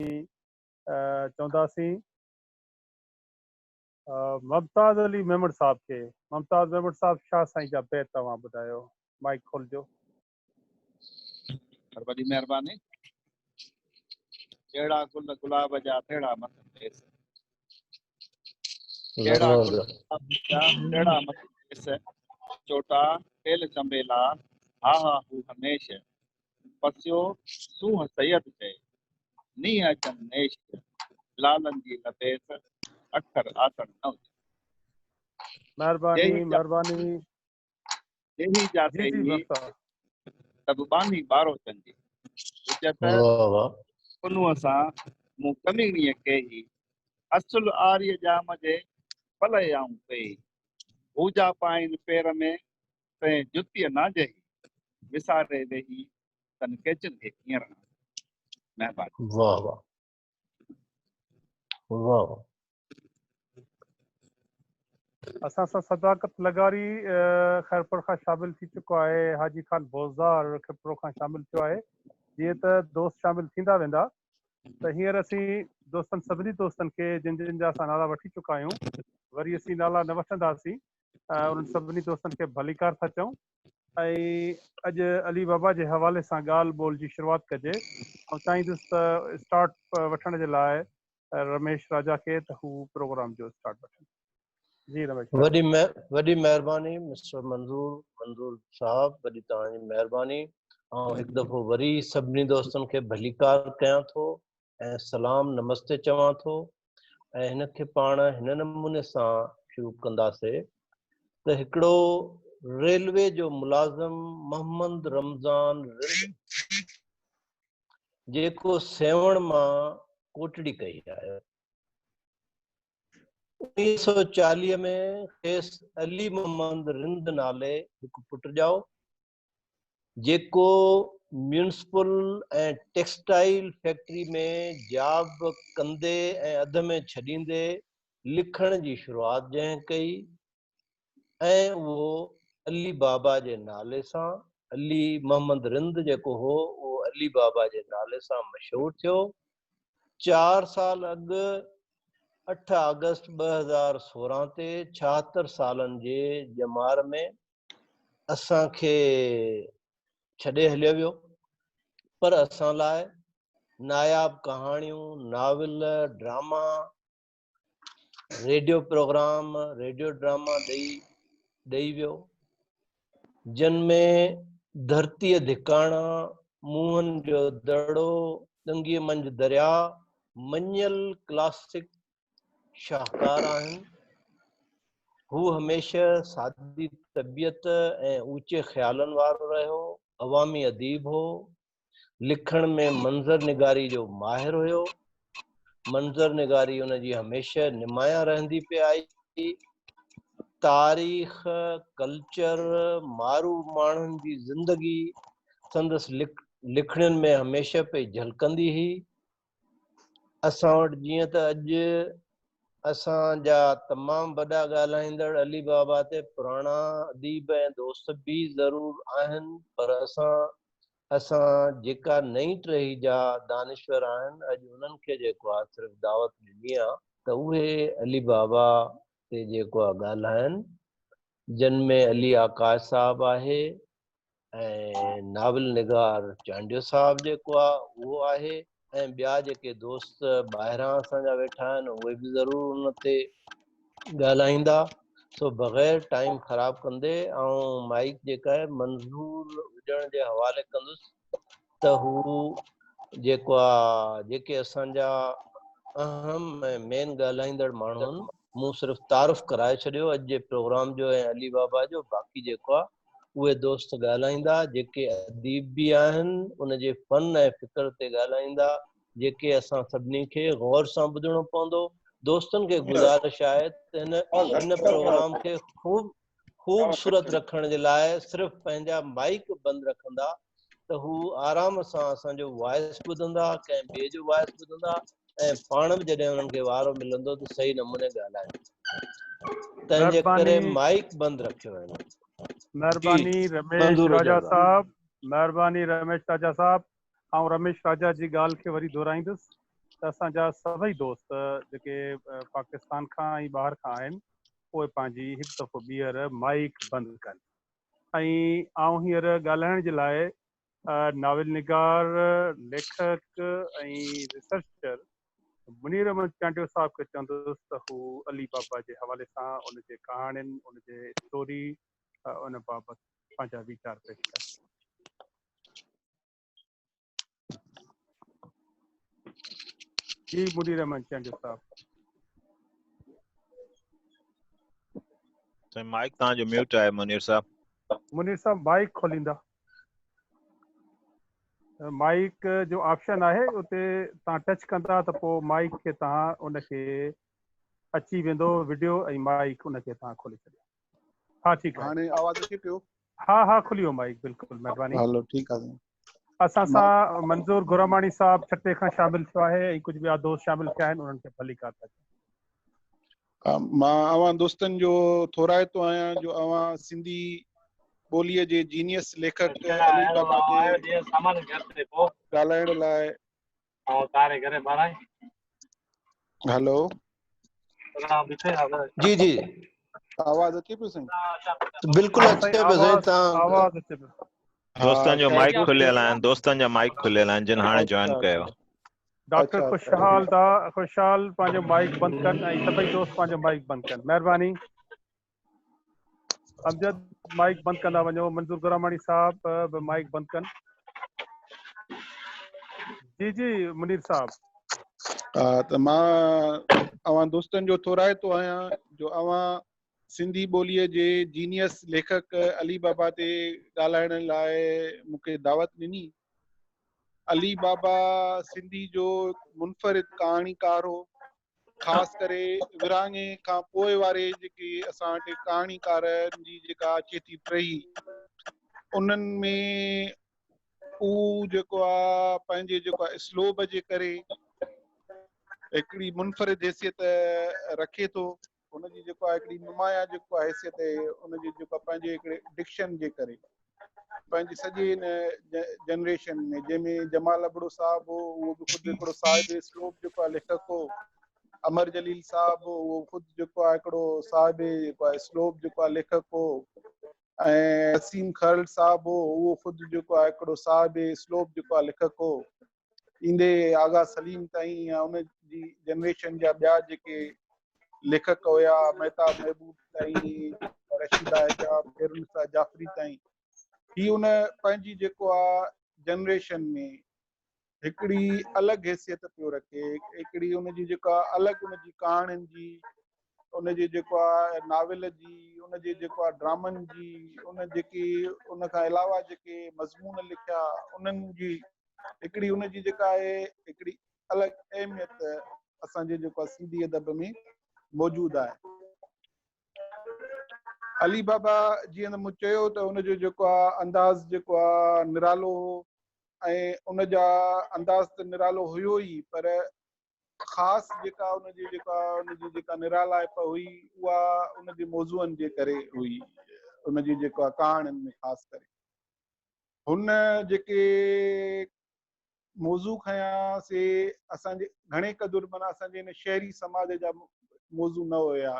चवंदासीं मुमताज़ अली मेमण साहब के। मुमताज़ मेमण साहब शाह साईं जा बैत तव्हां ॿुधायो। माइक खोलजो। वॾी महिरबानी। जहिड़ा गुल गुलाब जा तेड़ा मत पेस, जहिड़ा गुल गुलाब जा तेड़ा मत पेस, चोटा तेल चंबेला हा हा हू हमेश, पसियो सूह सैयद चए नीह अचन नेश, लालन जी लपेस अखर आसण न हुजे। महिरबानी महिरबानी। देही जाते जी जी ही बसा तब बानी बारो चंदी, उजत उन्हूअ सां मूं कमीणीअ कही, असुल आर्य जा मजे पलय आऊं कई, पूजा पाइन पेर में तंहिं जुतीअ ना जही, विसारे वेही तन केचन खे कीअं रहण। महिरबानी। वाह वाह वाह। असां सां सदाकत लगारी खैरपुर खां शामिल थी चुको आहे। हाजी खान बोज़दार खैरपुर खां शामिल थियो आहे। जीअं त दोस्त शामिल थींदा वेंदा त हींअर असीं दोस्तनि सभिनी दोस्तनि खे जिन जिन जा असां नाला वठी चुका आहियूं, वरी असीं नाला न वठंदासीं। उन्हनि सभिनी दोस्तनि खे भलीकार था चऊं। ऐं अॼु अली बाबा जे हवाले सां ॻाल्हि ॿोल जी शुरूआति कजे। ऐं चाहींदुसि त स्टार्ट वठण जे लाइ रमेश राजा खे त हू प्रोग्राम जो स्टार्ट वठनि। जी रमेश वॾी महिरबानी मिस्टर मंज़ूर साहब, वॾी तव्हांजी महिरबानी। ऐं हिकु दफ़ो वरी सभिनी दोस्तनि खे भलीकार कयां थो ऐं सलाम नमस्ते चवां थो। ऐं हिनखे पाण हिन नमूने सां शुरू कंदासीं त हिकिड़ो रेलवे जो मुलाज़िम मोहम्मद रमज़ान जेको सेवण मां कोटड़ी कई आहे, 1940 में खेस अली मोहम्मद रिंद नाले हिकु पुटु ॼाओ, जेको म्यूनिसिपल ऐं टेक्सटाइल फैक्ट्री में जॉब कंदे ऐं अध में छॾींदे लिखण जी शुरूआति जंहिं कई, ऐं उहो अली बाबा जे नाले सां, अली मोहम्मद रिंद जेको हो उहो अली बाबा जे नाले सां मशहूरु थियो। 4 साल अॻु 8 अगस्त 2016 ते 76 सालनि जे ॼमार में असांखे छॾे हलियो वियो। पर असां लाइ नायाब कहाणियूं, novel, drama, radio programme, radio drama ॾेई वियो, जिन में धरतीअ धिकाणा, मुंहनि जो दड़ो, दंगीअ मंझि दरिया, मञल क्लासिक शाहकार आहिनि। हू हमेशह सादी तबियत ऐं ऊचे ख़्यालनि वारो रहियो, अवामी अदीब हो, लिखण में मंज़र निगारी जो माहिर हुयो। मंज़र निगारी उनजी हमेशह निमाया रहंदी पे आई। तारीख़, कल्चर, मारू माण्हुनि जी ज़िंदगी संदसि लिखणनि में हमेशह पे झलकंदी हुई। असां वटि जीअं त अॼु असांजा तमामु वॾा ॻाल्हाईंदड़ अली बाबा ते पुराणा अदीब ऐं दोस्त बि ज़रूर आहिनि, पर असां जेका नई टही जा दानिश्वर आहिनि, अॼु उन्हनि खे जेको आहे सिर्फ़ु दावत ॾिनी आहे त उहे अली बाबा ते जेको आहे ॻाल्हाइनि, जिन में अली आकाश साहब आहे ऐं नाविल निगार चांडियो साहब जेको आहे उहो आहे, ऐं ॿिया जेके दोस्त ॿाहिरां असांजा वेठा आहिनि उहे बि ज़रूरु उन ते ॻाल्हाईंदा। सो बग़ैर टाइम ख़राब कंदे ऐं माइक जेका आहे मंज़ूर हुजण जे हवाले कंदुसि त हू जेको आहे जेके असांजा अहम ऐं मेन ॻाल्हाईंदड़ माण्हू आहिनि, मूं सिर्फ़ु तारुफ़ कराए छॾियो अॼु जे प्रोग्राम जो ऐं अली बाबा जो। बाक़ी जेको आहे उहे दोस्त ॻाल्हाईंदा जेके अदीब बि आहिनि, उनजे फ़न ऐं फ़िक्र ते ॻाल्हाईंदा, जेके असां सभिनी खे गौर सां ॿुधणो पवंदो। दोस्तनि खे गुज़ारिश आहे त हिन प्रोग्राम खे ख़ूबसूरत रखण जे लाइ सिर्फ़ु पंहिंजा माइक बंदि रखंदा त हू आराम सां असांजो वॉइस ॿुधंदा, कंहिं ॿिए जो वॉइस ॿुधंदा, ऐं पाण बि जॾहिं उन्हनि खे वारो मिलंदो त सही नमूने ॻाल्हाईंदा। तंहिंजे करे माइक बंदि रखियो वेंदो। महिरबानी रमेश राजा साहब, महिरबानी रमेश राजा साहब। ऐं रमेश राजा जी ॻाल्हि खे वरी दोहराईंदुसि त असांजा सभई दोस्त जेके पाकिस्तान खां ऐं ॿाहिरि खां आहिनि उहे पंहिंजी हिकु दफ़ो ॿीहर माइक बंदि कनि। ऐं आउं हींअर ॻाल्हाइण जे लाइ नाविल निगार, लेखक ऐं रिसर्चर मुनीर अहमद चांडियो साहब खे चवंदुसि त हू अली बाबा जे हवाले सां उनजे कहाणियुनि, उनजे स्टोरी, उन बाबति पंहिंजा वीचार पेश कनि। जी मुनीर अहमद चांडियो साहब। माइक तव्हांजो म्यूट आहे मुनीर साहब। मुनीर साहब माइक खोलींदा। माइक जो ऑप्शन आहे उते तव्हां टच कंदा त पोइ माइक खे तव्हां उनखे अची वेंदो वीडियो ऐं माइक उनखे तव्हां खोले छॾियो। हा ठीकु आहे। हाणे आवाज़ अचे पियो? हा हा खुली वियो माइक, बिल्कुलु महिरबानी। हलो ठीकु आहे। असां सां मंज़ूर गुरमाणी साहब छटे खां शामिल थियो आहे ऐं कुझु ॿिया दोस्त शामिल थिया आहिनि, उन्हनि खे भली कार था चवनि। मां अवां दोस्तनि जो थोराइतो आहियां जो अवां सिंधी ॿोलीअ जे जीनियस लेखक अली बाबा जे ॻाल्हाइण लाइ। हेलो जी जी आवाज़ अचे पियो साईं? बिल्कुलु अचे पियो साईं। तव्हां आवाज़ अचे पियो। दोस्तनि जो माइक खुलियल आहिनि, दोस्तनि जा माइक खुलियल आहिनि जिन हाणे जॉइन कयो। डॉक्टर खुशहाल पंहिंजो माइक बंदि कनि ऐं सभई दोस्त पंहिंजो माइक बंदि कनि, महिरबानी। अमजद माइक बंदि कंदा वञो। मंज़ूर गुरमाणी साहब बि माइक बंदि कनि। जी जी मुनीर साहब। त मां अवां दोस्तनि जो थोराइतो आहियां जो अवां सिंधी ॿोलीअ जे जीनियस लेखक अली बाबा ते ॻाल्हाइण लाइ मूंखे दावत ॾिनी। अली बाबा सिंधी जो मुनफरिद कहाणीकार हो। ख़ासि करे विरहाङे खां पोइ वारे जेके असां वटि कहाणीकारनि जी जेका अचे थी टही, उन्हनि में हू जेको आहे पंहिंजे जेको आहे स्लोब जे करे हिकिड़ी मुनफरिद हैसियत रखे थो। उनजी जेको आहे हिकिड़ी नुमाया जेको आहे हैसियत, उनजी जेको पंहिंजे हिकिड़े डिक्शन जे करे पंहिंजी सॼे हिन जनरेशन में, जंहिंमें जमाल अबड़ो साहब हो, उहो बि ख़ुदि हिकिड़ो साहिब स्लोब जेको आहे लेखक हो। अमर जलील साहब हो, उहो ख़ुदि जेको आहे हिकिड़ो साहिब जेको आहे स्लोब जेको आहे लेखक हो। ऐं वसीम खरल साहब हो, उहो ख़ुदि जेको आहे हिकिड़ो साहिब स्लोब जेको आहे लेखक हो। ईंदे आगा सलीम ताईं या उन जी जनरेशन जा ॿिया जेके लेखक हुया, महताब महबूब ताईं, रशीदा हिजाब, फ़िरोज़ा जाफ़री ताईं, ही उन पंहिंजी जेको आहे जनरेशन में हिकिड़ी अलॻि हैसियत पियो रखे, हिकिड़ी उनजी जेका अलॻि उनजी कहाणियुनि जी, उनजे जेको आहे नाविल जी, उनजे जेको आहे ड्रामनि जी, उन जेकी उन खां अलावा जेके मज़मून लिखिया उन्हनि जी हिकिड़ी उनजी जेका आहे हिकिड़ी अलॻि अहमियत असांजे जेको आहे सिंधी अदब में मौजूदु आहे। अली बाबा जीअं त मूं चयो त उनजो जेको आहे अंदाज़ जेको आहे निरालो हो, ऐं उनजा अंदाज़ त निरालो हुयो ई, पर ख़ासि जेका उनजी जेका निरालाइप हुई उहा उनजे मौज़ूअनि जे करे हुई, उनजी जेको आहे कहाणियुनि में ख़ासि करे। हुन जेके मौज़ू खयां से असांजे घणे क़दुरु माना असांजे हिन शहरी समाज जा मौज़ू न हुया।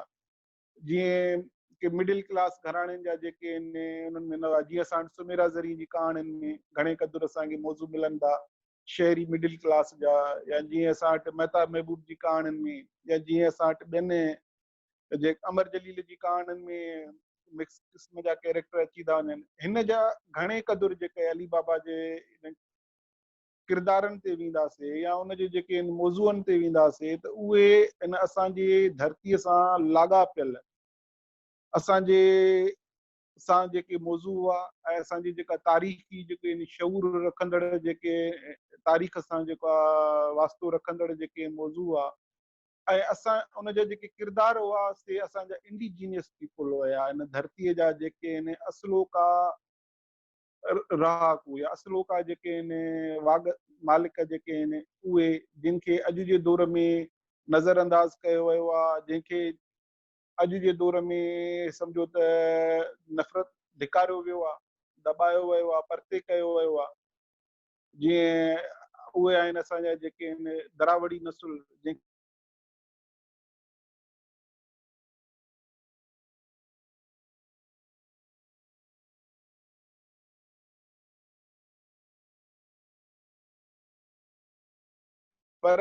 जीअं कि मिडिल क्लास घराणनि जा जेके आहिनि उन्हनि में न हुआ। जीअं असां सुमेरा ज़री जी कहाणियुनि में घणे क़दुरु असांखे मौज़ू मिलनि था शहरी मिडिल क्लास जा, या जीअं असां वटि महताब महबूब जी कहाणियुनि में, या जीअं असां वटि ॿियनि जेके अमर जलील जी कहाणियुनि में मिक्स क़िस्म जा कैरेक्टर अची था वञनि। हिन जा घणे क़दुरु जेके अली बाबा जे किरदारनि ते वेंदासीं या उनजे जेके मौज़ूअनि ते वेंदासीं त उहे इन असांजे धरतीअ सां लाॻापियल असांजे सां जेके मौज़ू हुआ ऐं असांजी जेका तारीख़ी जेके शऊर रखंदड़ जेके तारीख़ सां जेका वास्तो रखंदड़ जेके मौज़ू हुआ, ऐं असां उनजा जेके किरदार हुआ से असांजा इंडिजीनियस पीपल हुया। इन धरतीअ जा जेके आहिनि असलोका रहाक हुया, असलोका जेके आहिनि वाग मालिक जेके आहिनि उहे, जिनखे अॼु जे दौर में नज़रअंदाज़ कयो वियो आहे, जंहिंखे अॼु जे दौर में सम्झो त नफ़रत धिकारियो वियो आहे, दॿायो वियो आहे, परते कयो वियो आहे। जीअं उहे आहिनि असांजा जेके आहिनि दरावड़ी नसुल, जंहिं पर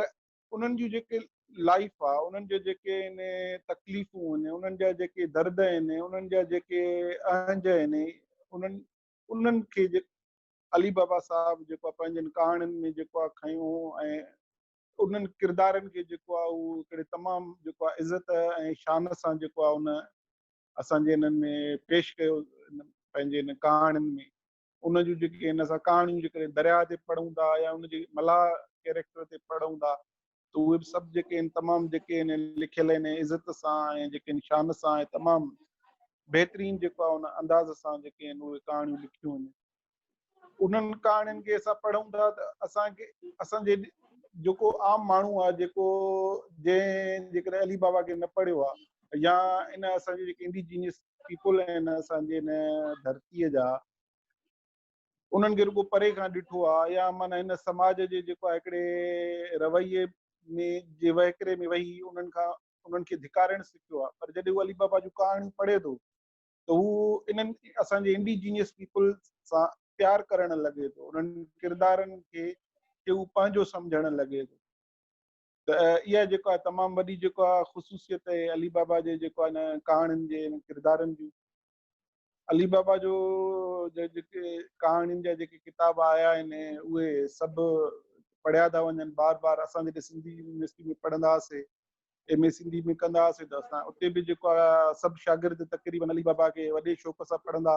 उन्हनि जूं जेके लाइफ आहे, उन्हनि जो जेके आहिनि तकलीफ़ूं आहिनि, उन्हनि जा जेके दर्द आहिनि, उन्हनि जा जेके अहंज आहिनि, उन्हनि खे अली बाबा साहब जेको आहे पंहिंजनि कहाणियुनि में जेको आहे खयूं ऐं उन्हनि किरदारनि खे जेको आहे उहो हिकिड़े तमामु जेको आहे इज़त ऐं शान सां जेको आहे उन असांजे हिननि में पेश कयो पंहिंजे हिन कहाणियुनि में। उन जूं जेके हिन सां कहाणियूं जेकॾहिं दरिया ते पढ़ूं था या उनजे मलाह कैरेक्टर ते पढ़ूं था त उहे बि सभु जेके आहिनि तमामु जेके आहिनि लिखियल आहिनि इज़त सां ऐं जेके आहिनि शान सां ऐं तमामु बहितरीनु जेको आहे उन अंदाज़ सां जेके आहिनि उहे कहाणियूं लिखियूं आहिनि। उन्हनि कहाणियुनि खे असां पढ़ूं था त असांखे असांजे जेको आम माण्हू आहे जेको जंहिं जेकॾहिं अली बाबा खे न पढ़ियो आहे या इन असांजे जेके इंडिजीनियस पीपुल आहिनि असांजे हिन धरतीअ जा, उन्हनि खे रुगो परे खां ॾिठो आहे या माना हिन समाज जे जेको आहे हिकिड़े रवैये में जे वहिकिरे में वेही उन्हनि खे धिकारणु सिखियो आहे। पर जॾहिं उहो अली बाबा जूं कहाणियूं पढ़े थो त हू इन्हनि असांजे इंडिजीनियस पीपुल सां प्यार करणु लॻे थो, उन्हनि किरदारनि खे हू पंहिंजो सम्झणु लॻे थो। त इहा जेको आहे तमामु वॾी जेको आहे ख़ुशूसियत आहे अली बाबा जे जेको आहे हिन कहाणियुनि जे किरदारनि जूं। अली बाबा जो जेके कहाणियुनि जा जेके किताब आया आहिनि उहे सभु पढ़िया था वञनि बार बार। असां जॾहिं सिंधी यूनिवर्सिटी में पढ़ंदा हुआसीं, MA सिंधी में कंदा हुआसीं त असां उते बि जेको आहे सभु शागिर्द तक़रीबन अली बाबा खे वॾे शौक़ सां पढ़ंदा।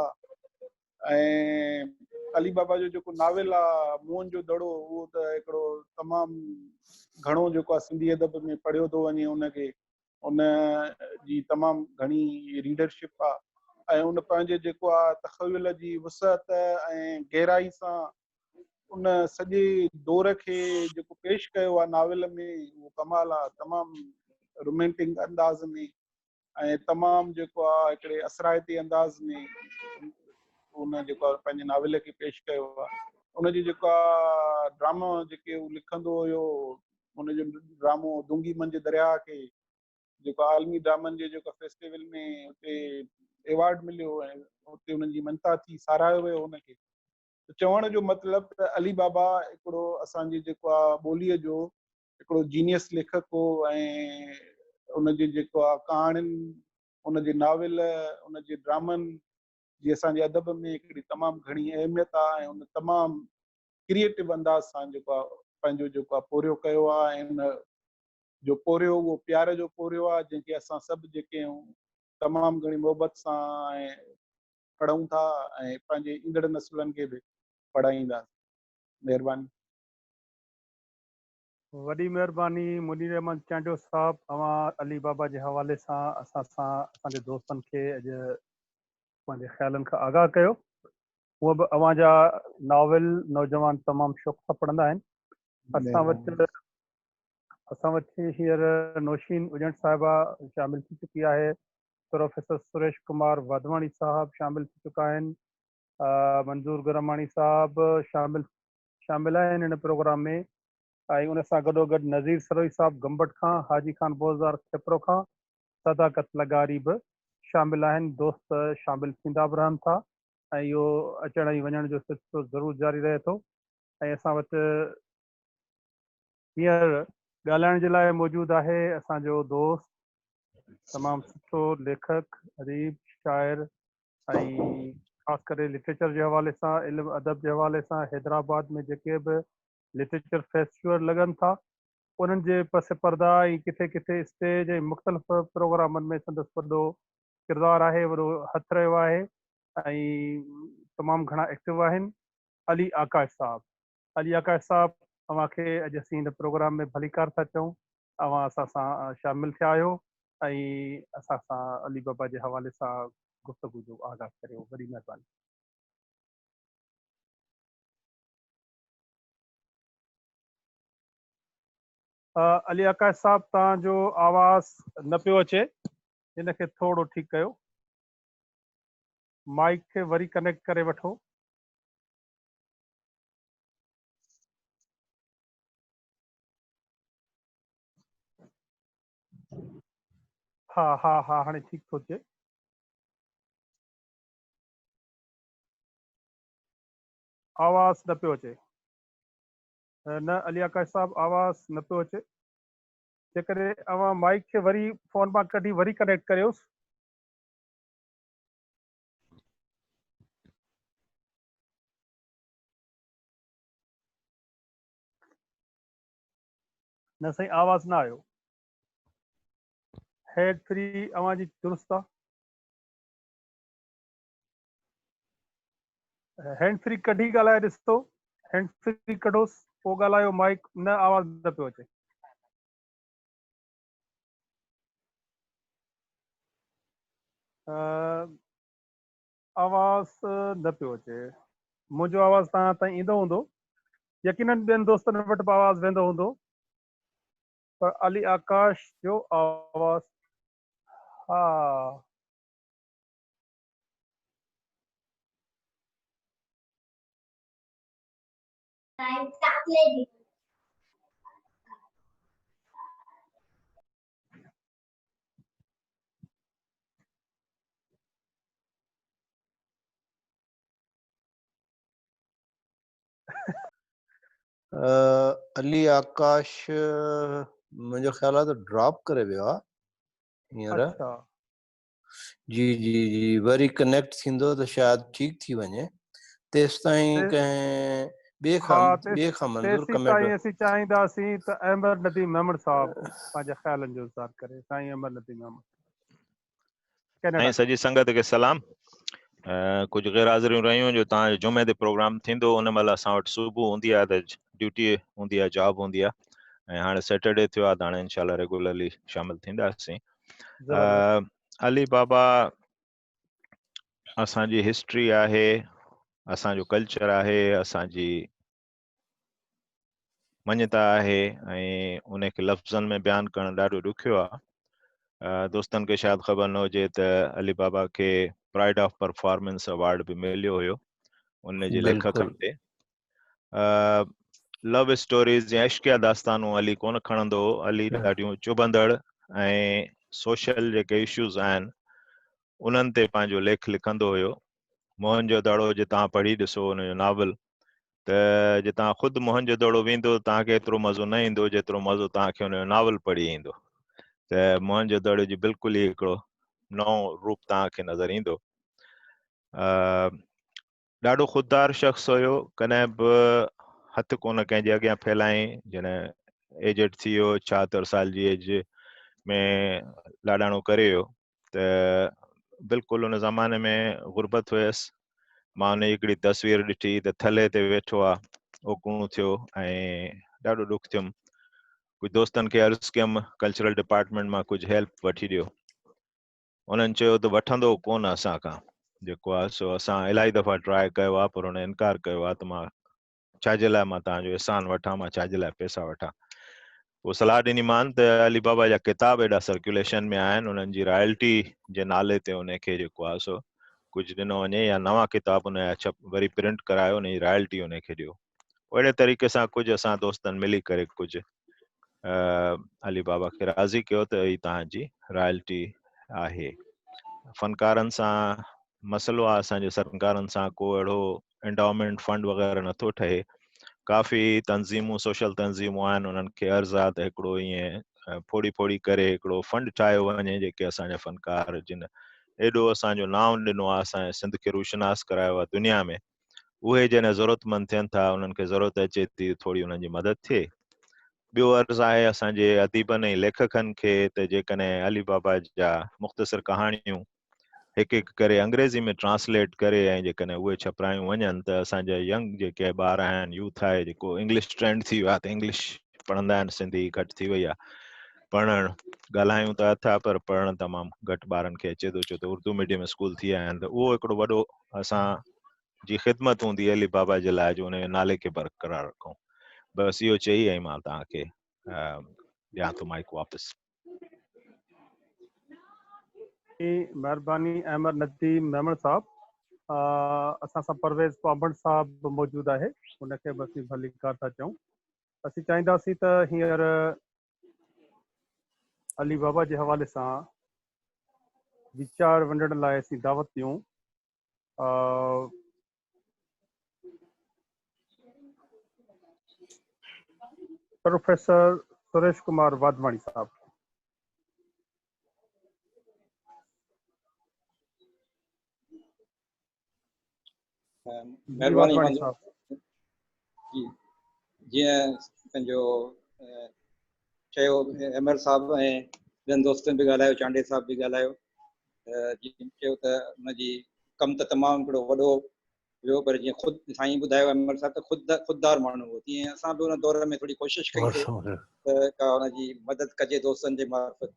ऐं अली बाबा जो जेको नावेल आहे मोहन जो दड़ो, उहो त हिकिड़ो तमामु घणो जेको आहे सिंधी अदब में पढ़ियो थो वञे उनखे, उन जी तमामु घणी रीडरशिप आहे ऐं उन पंहिंजे जेको आहे तख़य्युल जी वुसअत ऐं गहराई सां उन सॼे दौर खे जेको पेश कयो आहे नावेल में उहो कमाल आहे। तमामु रोमेंटिक अंदाज़ में ऐं तमामु जेको आहे हिकिड़े असराइती अंदाज़ में उन जेको आहे पंहिंजे नावेल खे पेश कयो आहे। उनजी जेका ड्रामा जेके हू लिखंदो हुयो, उनजो ड्रामो दूंगी मंझि दरिया खे जेको आलमी ड्रामनि जे जेको फेस्टिवल में उते एवॉर्ड मिलियो ऐं उते उन्हनि जी मनता थी, साराहियो वियो उनखे। चवण जो मतिलबु त अली बाबा हिकिड़ो असांजी जेको आहे ॿोलीअ जो हिकिड़ो जीनियस लेखक हो ऐं उनजे जेको आहे कहाणियुनि, उनजे नावेल, उनजे ड्रामनि जी असांजे अदब में हिकिड़ी तमामु घणी अहमियत आहे ऐं उन तमामु क्रिएटिव अंदाज़ सां जेको आहे पंहिंजो जेको आहे पोरियो कयो आहे ऐं उन जो पोरियो उहो प्यार जो पोरियो आहे जंहिंखे असां सभु जेके आहियूं तमामु घणी मोहबत सां ऐं पढ़ूं था ऐं पंहिंजे ईंदड़ नसुलनि खे बि पढ़ाईंदा। महिरबानी। वॾी महिरबानी मुनीर अहमद चांडो साहब, तव्हां अली बाबा जे हवाले सां असांजे दोस्तनि खे अॼु पंहिंजे ख़्यालनि खां आगाह कयो। उहो बि अव्हां जा नॉवल नौजवान तमामु शौक़ सां पढ़ंदा आहिनि। असां वटि हींअर नौशीन उजण साहिबा शामिल थी चुकी आहे, प्रोफेसर सुरेश कुमार वाधवाणी साहब शामिल थी चुका आहिनि, मंजूर गरमाणी साहब शामिल आहिनि हिन प्रोग्राम में, ऐं उन सां गॾोगॾु नज़ीर सरोई साहब गंबट खां, हाजी खान बोज़दार खेपरो खां, सदाकत लगारी बि शामिल आहिनि। दोस्त शामिल थींदा बि रहनि था ऐं इहो अचण ऐं वञण जो सिलसिलो ज़रूरु जारी रहे थो। ऐं असां वटि हींअर ॻाल्हाइण जे लाइ मौजूदु आहे असांजो दोस्त, तमामु सुठो लेखक, अदीब, शाइर ऐं ख़ासि करे लिटरेचर जे हवाले सां, इल्मु अदब जे हवाले सां हैदराबाद में जेके बि लिटरेचर फेस्टिवल लॻनि था उन्हनि जे पस पर्दा ऐं किथे किथे स्टेज ऐं मुख़्तलिफ़ प्रोग्रामनि में संदसि वॾो किरदारु आहे, वॾो हथु रहियो आहे ऐं तमामु घणा एक्टिव आहिनि। अली आकाश साहब, तव्हांखे अॼु असीं हिन प्रोग्राम में भलीकार था चऊं। तव्हां असां सां शामिल थिया आहियो ऐं असां सां अली बाबा जे हवाले सां गुफ़्तगू जो आगाज़ करियो। वॾी महिरबानी। अली आकाश साहब, तव्हांजो आवाज़ न पियो अचे, हिनखे थोरो ठीकु कयो, माइक खे वरी कनेक्ट करे वठो। हा हा हा हाणे ठीक थो अचे। आवाज़ न पियो अचे। न अली आकाश साहब आवाज़ न पियो अचे। जेकॾहिं अवां माइक खे वरी फोन मां कढी वरी कनेक्ट करियोसि। न साईं आवाज़ न आयो। हेड फ्री अवां जी दुरुस्त आहे। हैंड फ्री कढी ॻाल्हाए ॾिसो। हैंड फ्री कढोसि पोइ ॻाल्हायो। माइक न आवाज़ न पियो अचे। आवाज़ न पियो अचे। मुंहिंजो आवाज़ तव्हां ताईं ईंदो हूंदो। यकीनन ॿियनि दोस्तनि वटि बि आवाज़ वेंदो हूंदो। पर अली आकाश जो आवाज़ हा अली आकाश मुंहिंजो ख़्याल आहे त ड्रॉप करे वियो आहे हींअर। अच्छा जी जी जी वरी कनेक्ट थींदो त शायदि ठीकु थी वञे। तेसि ताईं कंहिं ॿिए खां मंज़ूर तेसी कमेंट। ताईं असीं चाहींदासीं त अहमद नदीम मेमण साहब पंहिंजे ख़्यालनि जो इज़हार करे। साईं अहमद नदीम मेमण कैनेडा। ऐं सॼी संगत खे सलाम। कुझु गैर हाज़िरियूं रहियूं जो तव्हांजो जुमे ते प्रोग्राम थींदो उन महिल असां वटि सुबुह हूंदी आहे त ड्यूटी हूंदी आहे, जॉब हूंदी आहे। ऐं हाणे सैटरडे थियो आहे त हाणे इनशाला रेगुलरली शामिल थींदासीं। अली बाबा असांजी हिस्ट्री आहे, असांजो कल्चर आहे, असांजी मञता आहे ऐं उनखे लफ़्ज़नि में बयानु करणु ॾाढो ॾुखियो आहे। दोस्तनि खे शायदि ख़बर न हुजे त अली बाबा खे प्राइड ऑफ परफॉर्मेंस अवार्ड बि मिलियो हुयो उन जे लेखकनि ते। लव स्टोरीज़ या इश्किया दास्तानूं अली कोन खणंदो हो। अली ॾाढियूं चुभंदड़ ऐं सोशल जेके इश्यूज़ आहिनि उन्हनि ते पंहिंजो लेख लिखंदो हुयो। मोहन जो दड़ो जे तव्हां पढ़ी ॾिसो हुनजो नावल त जे तव्हां ख़ुदि मोहन जो दड़ो वेंदो तव्हांखे एतिरो मज़ो न ईंदो जेतिरो मज़ो तव्हांखे हुनजो नावल पढ़ी ईंदो। त मोहन जो दड़ो जी बिल्कुलु ई हिकिड़ो नओं रूप तव्हांखे नज़र ईंदो। ॾाढो ख़ुददार शख़्स हुयो। कॾहिं बि हथु कोन कंहिंजे अॻियां फैलायईं। जॾहिं एजेड थी वियो 76 साल जी एज में लाॾाणो करे वियो त बिल्कुलु उन ज़माने में गुरबत हुयसि। मां उन जी हिकिड़ी तस्वीर ॾिठी त थले ते वेठो आहे, उकूं थियो ऐं ॾाढो ॾुख थियुमि। कुझु दोस्तनि खे अर्ज़ु कयुमि कल्चरल डिपार्टमेंट मां कुझु हेल्प वठी ॾियो। उन्हनि चयो त वठंदो कोन असां खां जेको आहे सो असां इलाही दफ़ा ट्राए कयो आहे पर हुन इनकार कयो आहे त मां छाजे लाइ मां तव्हांजो एहसान वठां, मां छाजे लाइ पैसा वठां। पोइ सलाह ॾिनीमान त अली बाबा जा किताब एॾा सर्कुलेशन में आहिनि, उन्हनि जी रॉयल्टी जे नाले ते उनखे जेको आहे सो कुझु ॾिनो वञे या नवां किताब उन जा वरी प्रिंट करायो उन जी रॉयल्टी उनखे ॾियो। अहिड़े तरीक़े सां कुझु असां दोस्तनि मिली करे कुझु अली बाबा खे राज़ी कयो त हीअ तव्हांजी रॉयल्टी आहे। फ़नकारनि सां मसइलो आहे, असांजे सरकारनि सां को अहिड़ो एंडाउमेंट फंड वग़ैरह नथो ठहे। काफ़ी तंज़ीमूं सोशल तंज़ीमूं आहिनि, उन्हनि खे अर्ज़ु आहे त हिकिड़ो ईअं फोड़ी फोड़ी करे हिकिड़ो फंड ठाहियो वञे जेके असांजा फ़नकार जिन एॾो असांजो नाम ॾिनो आहे, असांजे सिंध खे रोशनास करायो आहे दुनिया में, उहे जॾहिं ज़रूरतमंद थियनि था उन्हनि खे ज़रूरत अचे थी थोरी उन्हनि जी मदद थिए। ॿियो अर्ज़ु आहे असांजे अदीबनि ऐं लेखकनि खे त जेकॾहिं अली बाबा जा मुख़्तसिर कहाणियूं हिकु हिकु करे अंग्रेज़ी में ट्रांसलेट करे ऐं जेकॾहिं उहे छपायूं वञनि त असांजा यंग जेके ॿार आहिनि, यूथ आहे जेको इंग्लिश ट्रेंड थी वियो आहे त इंग्लिश पढ़ंदा आहिनि, सिंधी घटि थी वई आहे। पढ़णु ॻाल्हायूं त अथा पर पढ़णु तमामु घटि ॿारनि खे अचे थो, छो त उर्दू मीडियम स्कूल थी विया आहिनि। त उहो हिकिड़ो वॾो असांजी ख़िदमत हूंदी अली बाबा जे लाइ जो हुनजे नाले खे बरक़रार रखूं। बसि इहो चई ऐं मां तव्हांखे ॾियां थो माइक वापसि। महिरबानी अहमद नदीम मेमण साहब। असां सां परवेज़ पाबंड साहब बि मौजूदु आहे, उनखे बि असीं भली कार था चऊं। असीं चाहींदासीं त हींअर अली बाबा जे हवाले सां वीचार वंडण लाइ असीं दावत ॾियूं। प्रोफेसर सुरेश कुमार वाधवाणी साहब। महिरबानी जी। जीअं पंहिंजो चयो एमएल साहब ऐं ॿियनि दोस्तनि बि ॻाल्हायो, चांडे साहब बि ॻाल्हायो। जीअं चयो त हुनजी कमु त तमामु हिकिड़ो वॾो हुयो, पर जीअं ख़ुदि साईं ॿुधायो एमएल साहब त ख़ुददार माण्हू हो, तीअं असां बि हुन दौर में थोरी कोशिशि कईसीं त का हुनजी मदद कजे दोस्तनि जे मार्फत,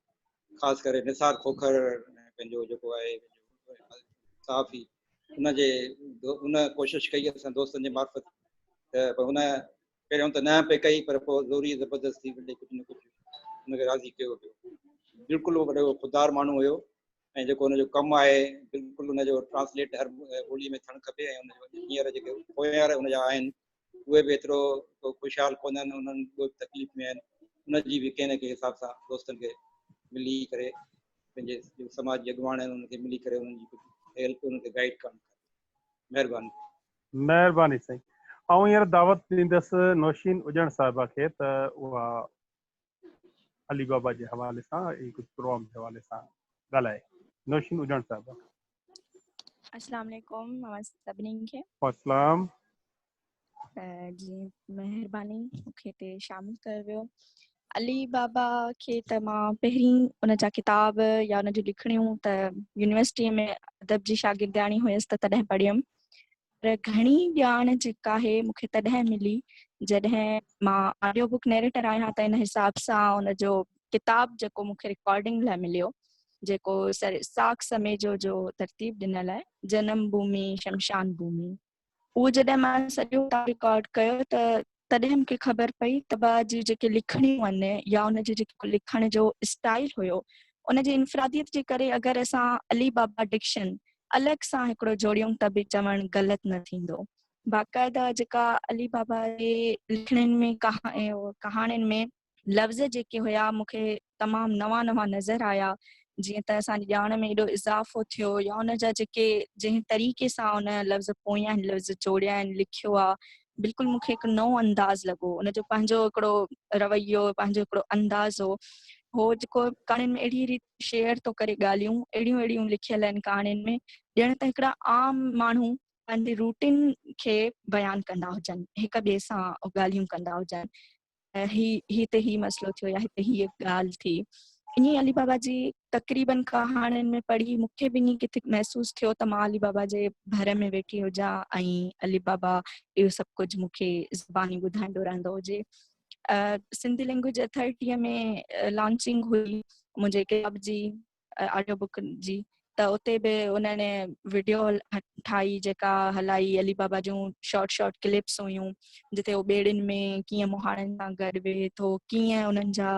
ख़ासि करे निसार खोखर पंहिंजो जेको आहे साफ़ी हुनजे हुन कोशिशि कई असां दोस्तनि जे मार्फत। त हुन पहिरियों त न पे कई, पर पोइ ज़ोरी ज़बरदस्ती कुझु न कुझु हुनखे राज़ी कयो पियो। बिल्कुलु उहो वॾो ख़ुददार माण्हू हुयो ऐं जेको हुनजो कमु आहे बिल्कुलु हुनजो ट्रांसलेट हर ॿोलीअ में थियणु खपे। ऐं हुनजो हींअर जेके पोयार हुनजा आहिनि उहे बि एतिरो ख़ुशहाल कोन्हनि, उन्हनि उहे बि तकलीफ़ में आहिनि। हुनजी बि कंहिं न कंहिं हिसाब सां दोस्तनि खे मिली करे, पंहिंजे समाज जे अॻुवान आहिनि उन्हनि खे मिली करे उन्हनि जी कुझु हेल्प, उन्हनि खे गाइड करणु। महिरबानी। महिरबानी साईं। ऐं हींअर दावत ॾींदसि नौशीन उजण साहिबा खे त उहा अली बाबा जे हवाले सां कुझु प्रोग्राम जे हवाले सां ॻाल्हाए। नौशीन उजण साहिबा। अस्सलाम वालेकुम सभिनी खे। अस्सलाम जी महिरबानी मूंखे हिते शामिल कयो वियो। अली बाबा खे त मां पहिरीं उन जा किताब या उन जूं लिखणियूं त यूनिवर्सिटीअ में अदब जी शागिर्दियाणी हुयसि त तॾहिं पढ़ियमि, पर घणी ॼाण जेका आहे मूंखे तॾहिं मिली जॾहिं मां ऑडियो बुक नैरेटर आहियां त इन हिसाब सां उनजो किताब जेको मूंखे रिकॉर्डिंग लाइ मिलियो, जेको साख समय जो तरतीब ॾिनल आहे, जनम भूमि शमशान भूमि, उहो जॾहिं मां सॼो रिकॉर्ड कयो त तॾहिं मूंखे ख़बर पई त बाबा जी जेके लिखणियूं आहिनि या उनजो जेको लिखण जो स्टाइल हुयो, उनजी इनफरादियत जे करे अगरि असां अली बाबा डिक्शन अलॻि सां हिकिड़ो जोड़ियूं त बि चवणु ग़लति न थींदो। बाक़ाइदा जेका अली बाबा जे लिखणनि में कहाणियुनि में लफ़्ज़ जेके हुया मूंखे तमामु नवां नवां नज़र आया। जीअं त असांजी ॼाण में एॾो इज़ाफ़ो थियो या उनजा जेके जंहिं तरीक़े सां उन लफ़्ज़ पोयां आहिनि, लफ़्ज़ जोड़िया आहिनि, लिखियो आहे, बिल्कुलु मूंखे हिकु नओं अंदाज़ लॻो। उनजो पंहिंजो हिकिड़ो रवैयो, पंहिंजो हिकिड़ो अंदाज़ो हो जेको कहाणियुनि में अहिड़ी रीति शेयर थो करे ॻाल्हियूं, अहिड़ियूं अहिड़ियूं लिखियल आहिनि कहाणियुनि में, ॼण त हिकिड़ा आम माण्हू पंहिंजी रूटीन खे बयानु कंदा हुजनि, हिक ॿिए सां ॻाल्हियूं कंदा हुजनि। हिते ही मसइलो थियो या हिते हीअ ॻाल्हि थी। ईअं अली बाबा जी तक़रीबन कहाणियुनि में पढ़ी मूंखे बि ईअं किथे महसूसु थियो त मां अली बाबा जे घर में वेठी हुजां ऐं अली बाबा इहो सभु कुझु मूंखे ज़बानी ॿुधाईंदो रहंदो हुजे। सिंधी लैंग्वेज अथॉरिटीअ में लॉन्चिंग हुई मुंहिंजे किताब जी, ऑडियो बुक जी, त उते बि उन्हनि वीडियो ठाही जेका हलाई, अली बाबा जूं शॉर्ट क्लिप्स हुयूं जिते उहो ॿेड़ियुनि में कीअं मुहाड़नि सां गॾु वेहे थो, कीअं उन्हनि जा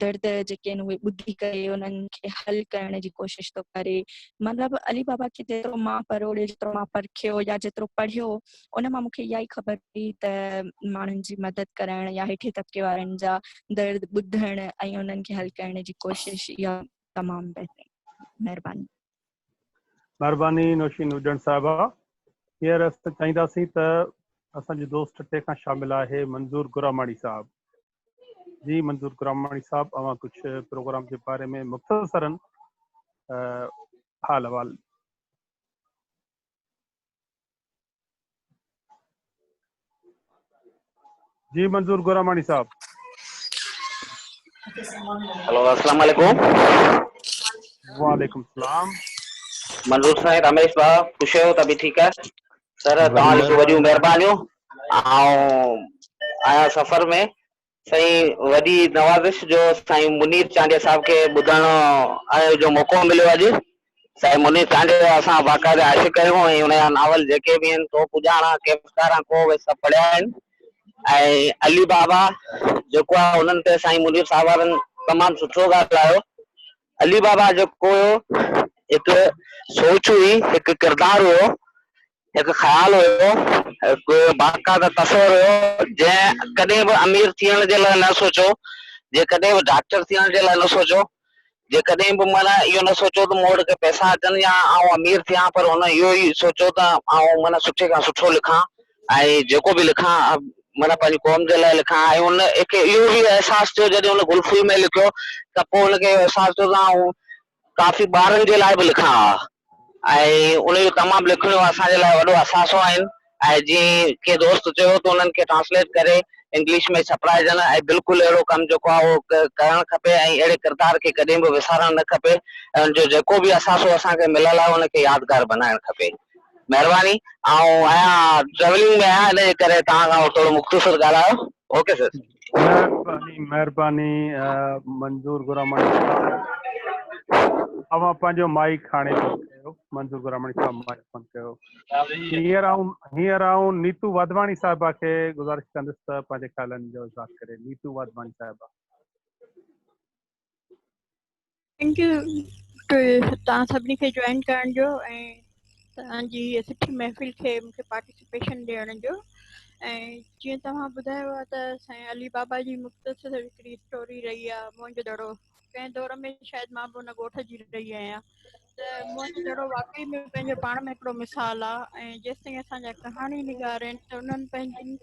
दर्द जेके आहिनि उहे ॿुधी करे उन्हनि खे हल करण जी कोशिशि थो करे। मतिलबु अली बाबा खे जेतिरो मां परोड़ियो, जेतिरो मां परखियो या जेतिरो पढ़ियो, उन मां मूंखे इहा ई ख़बर पई त माण्हुनि जी मदद करणु या हेठि तबिके वारनि जा दर्द ॿुधणु ऐं उन्हनि खे हल करण जी कोशिशि इहा तमामु बहितरीन। महिरबानी। महिरबानी नौशीन उजण साहिबा। हींअर असां चाहींदासीं त असांजो दोस्त तंहिंखां शामिल आहे मंज़ूर गुरामाणी साहब। जी मंज़ूर गुरामाणी साहब, अवां कुझु प्रोग्राम के बारे में मुख़्तसरन हाल अहवाल। जी मंज़ूर गुरामाणी साहब। हेलो अस्सलाम वालेकुम। वालेकुम सलाम। मंजूर साईं रमेश बा ख़ुश आहियो? तबी ठीकु आहे सर? तव्हां जूं वॾियूं महिरबानियूं। आया सफ़र में साईं वॾी नवाज़िश जो साईं मुनीर चांडिया साहब खे ॿुधण आयो जो मौक़ो मिलियो अॼु। साईं मुनीर चांडिया असां बाक़ाइदा आशिक़ आहियूं ऐं उनजा नावल जेके बि आहिनि तो पुॼाणा केफ़्तारा को उहे सभु पढ़िया आहिनि। ऐं अली बाबा जेको आहे उन्हनि ते साईं मुनीर साहब वारनि तमामु सुठो ॻाल्हायो। अली बाबा जेको हुयो हिकु सोच हुई, हिकु किरदारु हुयो, हिकु ख़्यालु हुयो, हिकु बाक़ाइदा तस्वर हुयो जंहिं कॾहिं बि अमीर थियण जे लाइ न सोचो, जे कॾहिं बि डॉक्टर थियण जे लाइ न सोचो, जेकॾहिं बि माना इहो न सोचो त मूं वटि के पैसा अचनि या आउं अमीर थियां, पर हुन इहो ई सोचो त आउं माना सुठे खां सुठो लिखां ऐं जेको बि लिखां माना पंहिंजी क़ौम जे लाइ लिखां। ऐं हुन खे इहो बि अहसासु थियो जॾहिं हुन गुलफुल में लिखियो त पोइ हुनखे अहसासु थियो त आउं काफ़ी ॿारनि जे लाइ बि लिखां हा, ऐं उनजो तमामु लिखणियो असांजे लाइ वॾो असासो आहिनि। ऐं जीअं के दोस्त चयो त उन्हनि खे ट्रांसलेट करे इंग्लिश में छपाइजनि, ऐं बिल्कुलु अहिड़ो कमु जेको आहे उहो करणु खपे ऐं अहिड़े किरदार खे कॾहिं बि विसारणु न खपे ऐं उनजो जेको बि असासो असांखे मिलियल आहे उनखे यादगार बनाइणु खपे। महिरबानी। ऐं आहियां ट्रेवलिंग में आहियां, हिनजे करे तव्हां खां थोरो मुख़्तसर ॻाल्हायो। Okay sir. महिरबानी मंजूर गुरामणी साहब, अवां पंहिंजो माइक हाणे बंदि कयो। मंजूर गुरामणी साहब माइक बंदि कयो। हींअर आऊं नीतू वाधवाणी साहिबा खे गुज़ारिश कंदुसि त पंहिंजे ख़्यालनि जो इज़हार करे। नीतू वाधवाणी साहिबा। थैंक यू तव्हां सभिनी खे जॉइन करण जो ऐं तव्हांजी सुठी महफ़िल खे मूंखे पार्टिसिपेशन ॾियण जो। ऐं जीअं तव्हां ॿुधायो आहे त साईं अली बाबा जी मुख़्तसर हिकिड़ी स्टोरी रही आहे। मुंहिंजो दड़ो कंहिं दौर में शायदि मां बि हुन ॻोठ जी रही आहियां, त मुंहिंजो दड़ो वाक़ई में पंहिंजे पाण में हिकिड़ो मिसाल आहे। ऐं जेसि ताईं असांजा कहाणी निगार आहिनि त उन्हनि पंहिंजियुनि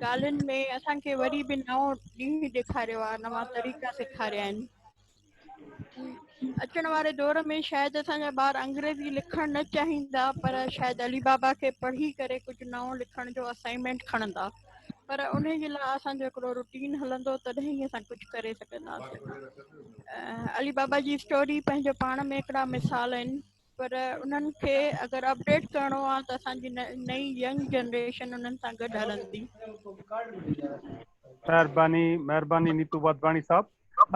ॻाल्हियुनि में असांखे वरी बि नओं ॾींहुं ॾेखारियो आहे, नवां तरीक़ा सेखारिया आहिनि। अचण वारे दौर में शायदि असांजा ॿार अंग्रेज़ी लिखणु न चाहींदा, पर शायदि अली बाबा खे पढ़ी करे कुझु नओं लिखण जो असाइनमेंट खणंदा, पर उन जे लाइ असांजो हिकिड़ो रूटीन हलंदो, तॾहिं ई असां कुझु करे सघंदासीं। अली बाबा जी स्टोरी पंहिंजो पाण में हिकिड़ा मिसाल आहिनि, पर उन्हनि खे अगरि अपडेट करिणो आहे त असांजी नई यंग जनरेशन उन्हनि सां गॾु हलंदी। महिरबानी नीतू वाधवाणी साहब।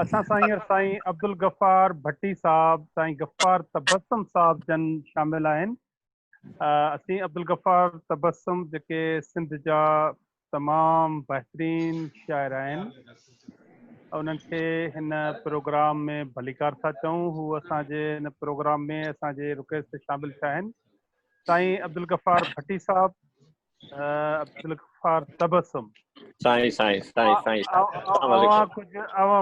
असां सां हींअर साईं अब्दुल गफ़ार भट्टी साहब, साईं गफ़ार तबस्सुम साहब जन शामिल आहिनि। असीं अब्दुल गफ़ार तबस्सुम जेके सिंध जा तमामु बहितरीन शाइर आहिनि, उन्हनि खे हिन प्रोग्राम में भलीकार था चऊं। हू असांजे हिन प्रोग्राम में असांजे रिक्वेस्ट ते शामिल थिया आहिनि। साईं अब्दुल गफ़ार भट्टी साहब, अब्दुल गफ़ार तबस्सुम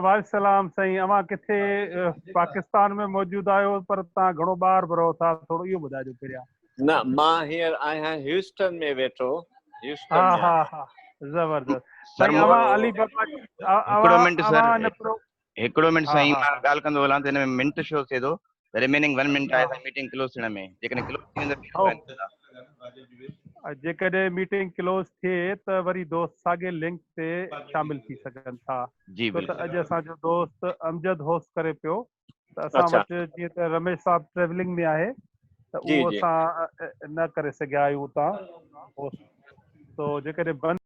वालेकुम साईं। अवां किथे पाकिस्तान में मौजूद आहियो, पर तव्हां घणो ॿाहिरि बि रहो था, थोरो इहो ॿुधाइजो पहिरियां। न, मां हींअर आहियां ह्यूस्टन में वेठो। हा ज़बरदस्त साईं। अवां अली बाबा हिकिड़ो मिंट साईं, मां ॻाल्हि कंदो हलां त हिन में मिंट शो थिए थो। रिमेनिंग 1 मिंट आहे मीटिंग क्लोज थियण में। जेकॾहिं क्लोज थी वेंदो, जेकॾहिं मीटिंग क्लोज थिए त वरी दोस्त साॻे लिंक ते शामिल थी सघनि था। छो त अॼु असांजो दोस्त अमजद होस्ट करे पियो, त असां वटि जीअं त रमेश साहब ट्रेवलिंग में आहे त उहो असां न करे सघिया आहियूं उतां होस्ट। तो जेकॾहिं बंदि